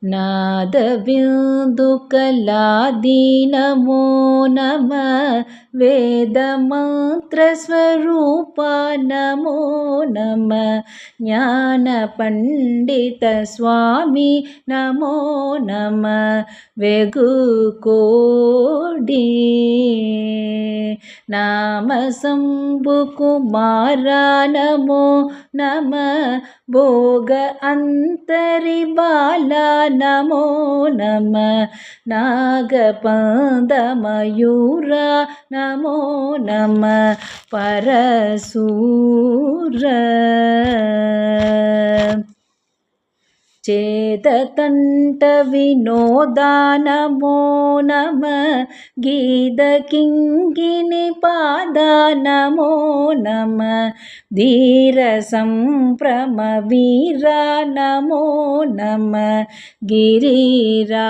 नादबिन्दुकलादि नमो नमः वेदमन्त्रस्वरूपा नमो नमः ज्ञानपण्डितस्वामी नमो नमः वेगुकोडी नामशम्भुकुमारा नमो नमः भोग अन्तरिबाला नमो नमः नागपदमयूरा नमो नमः परशूर चेततण्टविनोदा नमो नमः गीतकिङ्किणीपादा नमो नमः धीरसम्भ्रमवीरा नमो नमः गिरिराज